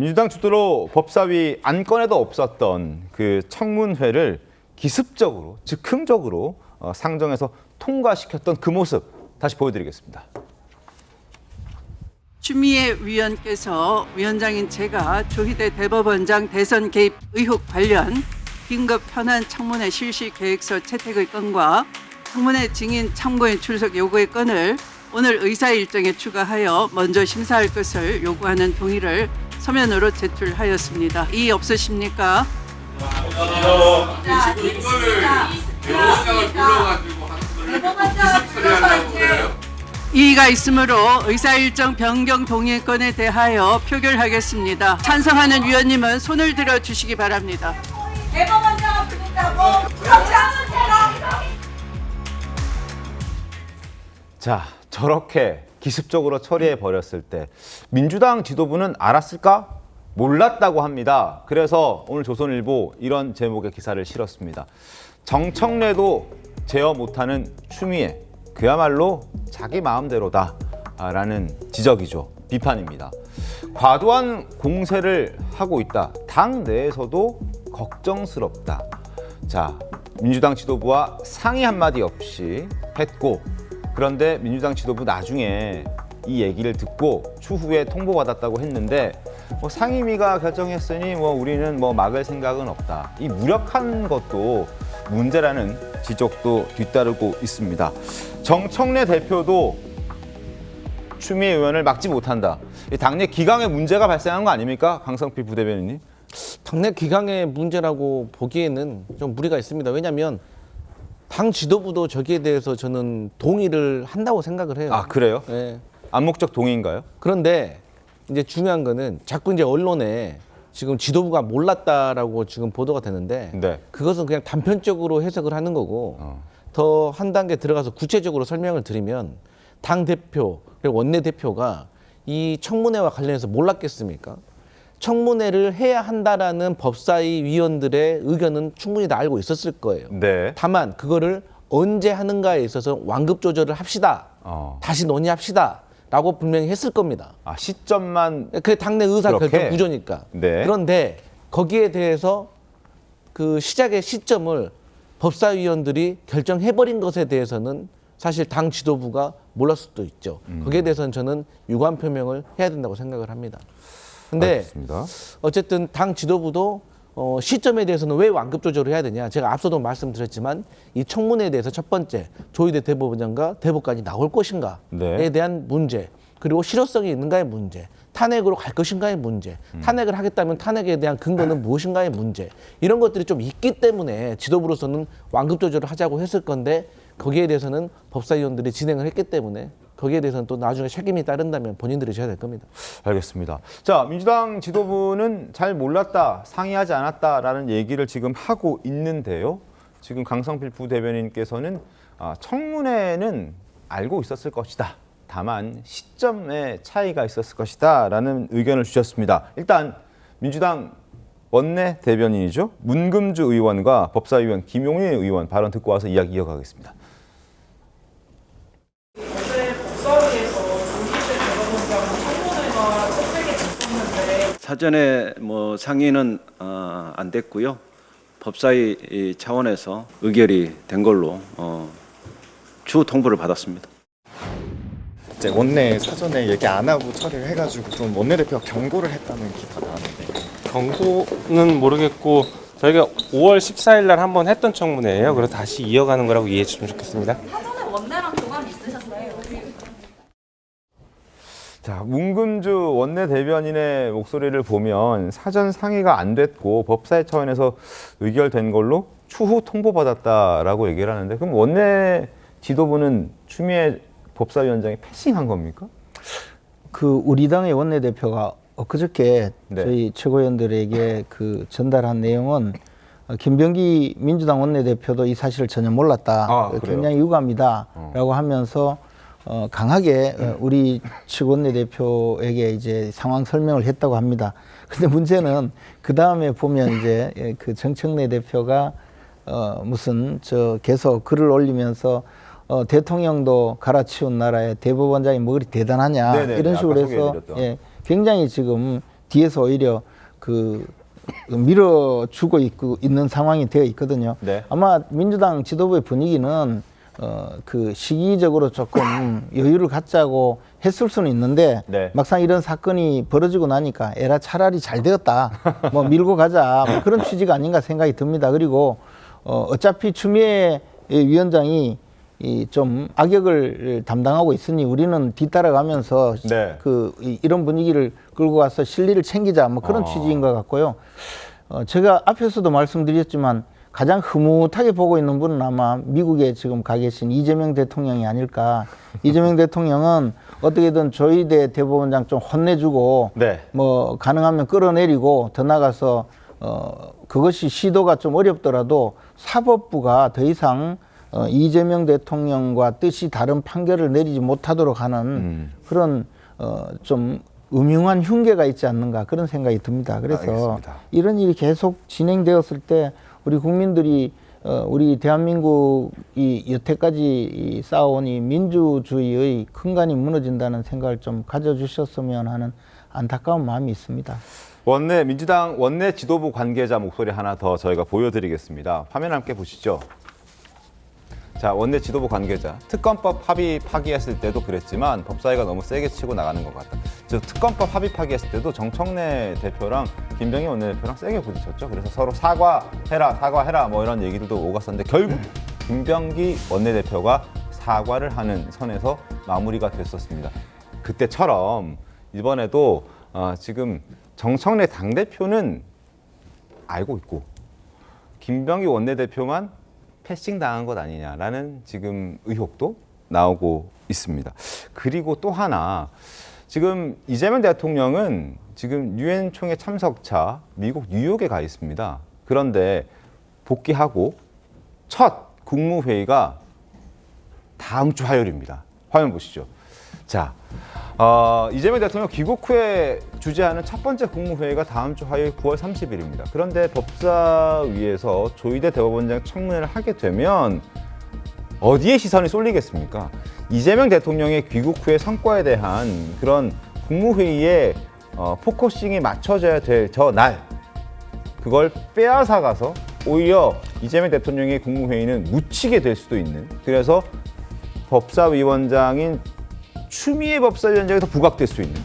민주당 주도로 법사위 안건에도 없었던 그 청문회를 기습적으로, 즉흥적으로 상정해서 통과시켰던 그 모습 다시 보여드리겠습니다. 추미애 위원께서 위원장인 제가 조희대 대법원장 대선 개입 의혹 관련 긴급 현안 청문회 실시 계획서 채택의 건과 청문회 증인 참고인 출석 요구의 건을 오늘 의사 일정에 추가하여 먼저 심사할 것을 요구하는 동의를 서면으로 제출하였습니다. 이의 없으십니까? 지금 이거를 대법원장을 불러가지고 하는 거를 기습 처리하려고 그래요? 이의가 있으므로 의사 일정 변경 동의 건에 대하여 표결하겠습니다. 찬성하는 위원님은 손을 들어 주시기 바랍니다. 대법원장을 부른다고 그렇지 않습니까? 자, 저렇게 기습적으로 처리해 버렸을 때 민주당 지도부는 알았을까? 몰랐다고 합니다. 그래서 오늘 조선일보 이런 제목의 기사를 실었습니다. 정청래도 제어 못하는 추미애, 그야말로 자기 마음대로다라는 지적이죠. 비판입니다. 과도한 공세를 하고 있다. 당 내에서도 걱정스럽다. 자, 민주당 지도부와 상의 한마디 없이 했고, 그런데 민주당 지도부 나중에 이 얘기를 듣고 추후에 통보받았다고 했는데 상임위가 결정했으니 우리는 막을 생각은 없다. 이 무력한 것도 문제라는 지적도 뒤따르고 있습니다. 정청래 대표도 추미애 의원을 막지 못한다. 당내 기강에 문제가 발생한 거 아닙니까? 강성필 부대변인님. 당내 기강의 문제라고 보기에는 좀 무리가 있습니다. 왜냐하면 당 지도부도 저기에 대해서 저는 동의를 한다고 생각을 해요. 아, 그래요? 네. 암묵적 동의인가요? 그런데 이제 중요한 거는 자꾸 이제 언론에 지금 지도부가 몰랐다라고 지금 보도가 되는데 네. 그것은 그냥 단편적으로 해석을 하는 거고 더 한 단계 들어가서 구체적으로 설명을 드리면 당 대표 그리고 원내 대표가 이 청문회와 관련해서 몰랐겠습니까? 청문회를 해야 한다라는 법사위 위원들의 의견은 충분히 다 알고 있었을 거예요. 네. 다만 그거를 언제 하는가에 있어서 완급 조절을 합시다. 다시 논의합시다. 라고 분명히 했을 겁니다. 아, 시점만. 그게 당내 의사 그렇게? 결정 구조니까. 네. 그런데 거기에 대해서 그 시작의 시점을 법사위원들이 결정해버린 것에 대해서는 사실 당 지도부가 몰랐을 수도 있죠. 거기에 대해서는 저는 유감 표명을 해야 된다고 생각을 합니다. 근데 알겠습니다. 어쨌든 당 지도부도 시점에 대해서는 왜 완급 조절을 해야 되냐. 제가 앞서도 말씀드렸지만 이 청문회에 대해서 첫 번째 조희대 대법원장과 대법관이 나올 것인가에 네. 대한 문제, 그리고 실효성이 있는가의 문제, 탄핵으로 갈 것인가의 문제, 탄핵을 하겠다면 탄핵에 대한 근거는 무엇인가의 문제, 이런 것들이 좀 있기 때문에 지도부로서는 완급 조절을 하자고 했을 건데 거기에 대해서는 법사위원들이 진행을 했기 때문에 거기에 대해서는 또 나중에 책임이 따른다면 본인들이 져야 될 겁니다. 알겠습니다. 자, 민주당 지도부는 잘 몰랐다, 상의하지 않았다라는 얘기를 지금 하고 있는데요. 지금 강성필 부대변인께서는 청문회는 알고 있었을 것이다. 다만 시점에 차이가 있었을 것이다 라는 의견을 주셨습니다. 일단 민주당 원내 대변인이죠. 문금주 의원과 법사위원 김용일 의원 발언 듣고 와서 이야기 이어가겠습니다. 사전에 상의는 안 됐고요. 법사위 차원에서 의결이 된 걸로 추후 통보를 받았습니다. 이제 원내 사전에 얘기 안 하고 처리를 해가지고 좀 원내대표가 경고를 했다는 기사가 나왔는데. 경고는 모르겠고 저희가 5월 14일 날 한번 했던 청문회예요. 그래서 다시 이어가는 거라고 이해해 주시면 좋겠습니다. 사전에 원내랑 교감이 있으셨어요? 자, 문금주 원내 대변인의 목소리를 보면 사전 상의가 안 됐고 법사위 차원에서 의결된 걸로 추후 통보받았다라고 얘기를 하는데 그럼 원내 지도부는 추미애 법사위원장이 패싱한 겁니까? 우리 당의 원내대표가 엊그저께 네. 저희 최고위원들에게 전달한 내용은 김병기 민주당 원내대표도 이 사실을 전혀 몰랐다. 굉장히 유감이다라고 하면서 강하게 우리 측 원내대표에게 이제 상황 설명을 했다고 합니다. 근데 문제는 그 다음에 보면 이제 정청래 대표가 무슨 계속 글을 올리면서 대통령도 갈아치운 나라에 대법원장이 뭐 그리 대단하냐. 네네, 이런 식으로 해서 굉장히 지금 뒤에서 오히려 밀어주고 있는 상황이 되어 있거든요. 네. 아마 민주당 지도부의 분위기는 시기적으로 조금 여유를 갖자고 했을 수는 있는데 네. 막상 이런 사건이 벌어지고 나니까 에라 차라리 잘 되었다. 뭐 밀고 가자. 뭐 그런 취지가 아닌가 생각이 듭니다. 그리고 어차피 추미애 위원장이 좀 악역을 담당하고 있으니 우리는 뒤따라가면서 네. 이런 분위기를 끌고 가서 실리를 챙기자. 뭐 그런 취지인 것 같고요. 제가 앞에서도 말씀드렸지만 가장 흐뭇하게 보고 있는 분은 아마 미국에 지금 가 계신 이재명 대통령이 아닐까. 이재명 대통령은 어떻게든 조희대 대법원장 좀 혼내주고 네. 뭐 가능하면 끌어내리고 더 나가서 그것이 시도가 좀 어렵더라도 사법부가 더 이상 이재명 대통령과 뜻이 다른 판결을 내리지 못하도록 하는 그런 좀 음흉한 흉계가 있지 않는가 그런 생각이 듭니다. 그래서 알겠습니다. 이런 일이 계속 진행되었을 때 우리 국민들이 우리 대한민국이 여태까지 쌓아온 이 민주주의의 근간이 무너진다는 생각을 좀 가져주셨으면 하는 안타까운 마음이 있습니다. 민주당 원내 지도부 관계자 목소리 하나 더 저희가 보여드리겠습니다. 화면 함께 보시죠. 자, 원내 지도부 관계자. 특검법 합의 파기했을 때도 그랬지만 법사위가 너무 세게 치고 나가는 것 같다. 저 특검법 합의 파기했을 때도 정청래 대표랑 김병희 원내대표랑 세게 부딪혔죠. 그래서 서로 사과해라 뭐 이런 얘기들도 오갔었는데 결국 김병기 원내대표가 사과를 하는 선에서 마무리가 됐었습니다. 그때처럼 이번에도 지금 정청래 당대표는 알고 있고 김병기 원내대표만 패싱 당한 것 아니냐라는 지금 의혹도 나오고 있습니다. 그리고 또 하나, 지금 이재명 대통령은 지금 유엔 총회 참석차 미국 뉴욕에 가 있습니다. 그런데 복귀하고 첫 국무회의가 다음 주 화요일입니다. 화면 보시죠. 자, 이재명 대통령 귀국 후에 주재하는 첫 번째 국무회의가 다음 주 화요일 9월 30일입니다. 그런데 법사위에서 조희대 대법원장 청문회를 하게 되면 어디에 시선이 쏠리겠습니까? 이재명 대통령의 귀국 후의 성과에 대한 그런 국무회의에 포커싱이 맞춰져야 될 저 날, 그걸 빼앗아 가서 오히려 이재명 대통령의 국무회의는 묻히게 될 수도 있는, 그래서 법사위원장인 추미애 법사위원장에서 부각될 수 있는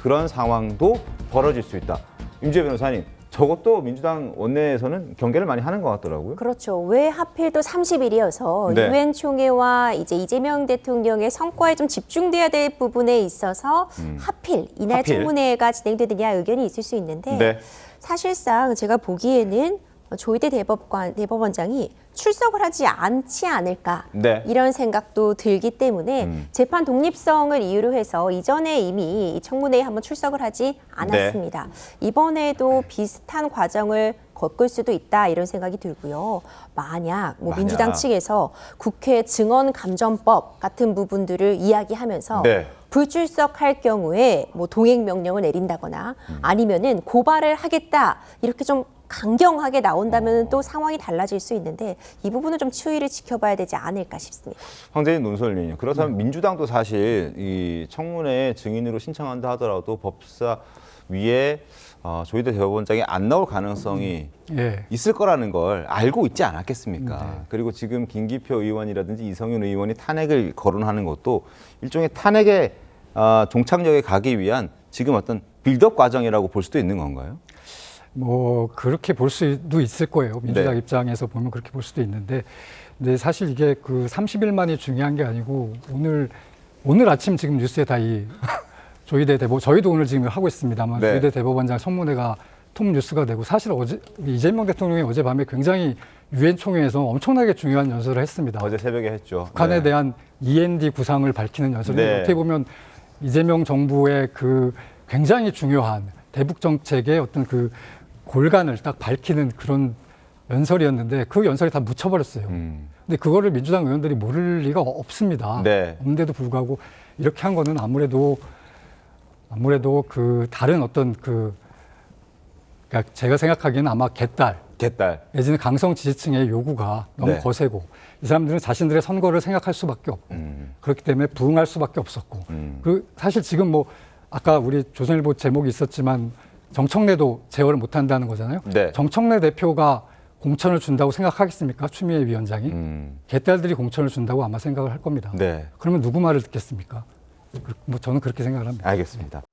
그런 상황도 벌어질 수 있다. 임지혜 변호사님, 저것도 민주당 원내에서는 경계를 많이 하는 것 같더라고요. 그렇죠. 왜 하필 또 30일이어서 네. 유엔 총회와 이제 이재명 대통령의 성과에 좀 집중돼야 될 부분에 있어서 하필 이날 하필. 청문회가 진행되느냐 의견이 있을 수 있는데 네. 사실상 제가 보기에는 조희대 대법원장이 출석을 하지 않지 않을까 네. 이런 생각도 들기 때문에 재판 독립성을 이유로 해서 이전에 이미 청문회에 한번 출석을 하지 않았습니다. 이번에도 비슷한 과정을 겪을 수도 있다 이런 생각이 들고요. 만약 민주당 측에서 국회 증언감전법 같은 부분들을 이야기하면서 네. 불출석할 경우에 동행 명령을 내린다거나 아니면은 고발을 하겠다 이렇게 좀 강경하게 나온다면 또 상황이 달라질 수 있는데 이 부분은 좀 추이를 지켜봐야 되지 않을까 싶습니다. 황재인 논설위원님, 그렇다면 민주당도 사실 이 청문회 증인으로 신청한다 하더라도 법사위에 조희대 대법원장이 안 나올 가능성이 있을 거라는 걸 알고 있지 않았겠습니까? 그리고 지금 김기표 의원이라든지 이성윤 의원이 탄핵을 거론하는 것도 일종의 탄핵의 종착역에 가기 위한 지금 어떤 빌드업 과정이라고 볼 수도 있는 건가요? 뭐 그렇게 볼 수도 있을 거예요. 민주당 네. 입장에서 보면 그렇게 볼 수도 있는데, 근데 사실 이게 그 30일만이 중요한 게 아니고 오늘 아침 지금 뉴스에 다 이 조희대 저희도 오늘 지금 하고 있습니다만 네. 조희대 대법원장 청문회가 톱 뉴스가 되고, 사실 어제 이재명 대통령이 어젯밤에 굉장히 유엔 총회에서 엄청나게 중요한 연설을 했습니다. 어제 새벽에 했죠. 북한에 네. 대한 END 구상을 밝히는 연설이 네. 어떻게 보면 이재명 정부의 그 굉장히 중요한 대북 정책의 어떤 그 골간을 딱 밝히는 그런 연설이었는데 그 연설이 다 묻혀버렸어요. 근데 그거를 민주당 의원들이 모를 리가 없습니다. 네. 없는데도 불구하고 이렇게 한 거는 아무래도 그 다른 어떤 그러니까 제가 생각하기에는 아마 개딸 내지는 강성 지지층의 요구가 너무 네. 거세고 이 사람들은 자신들의 선거를 생각할 수밖에 없고 그렇기 때문에 부응할 수밖에 없었고 그 사실 지금 아까 우리 조선일보 제목이 있었지만 정청래도 제어를 못한다는 거잖아요. 네. 정청래 대표가 공천을 준다고 생각하겠습니까? 추미애 위원장이. 개딸들이 공천을 준다고 아마 생각을 할 겁니다. 네. 그러면 누구 말을 듣겠습니까? 뭐 저는 그렇게 생각을 합니다. 알겠습니다.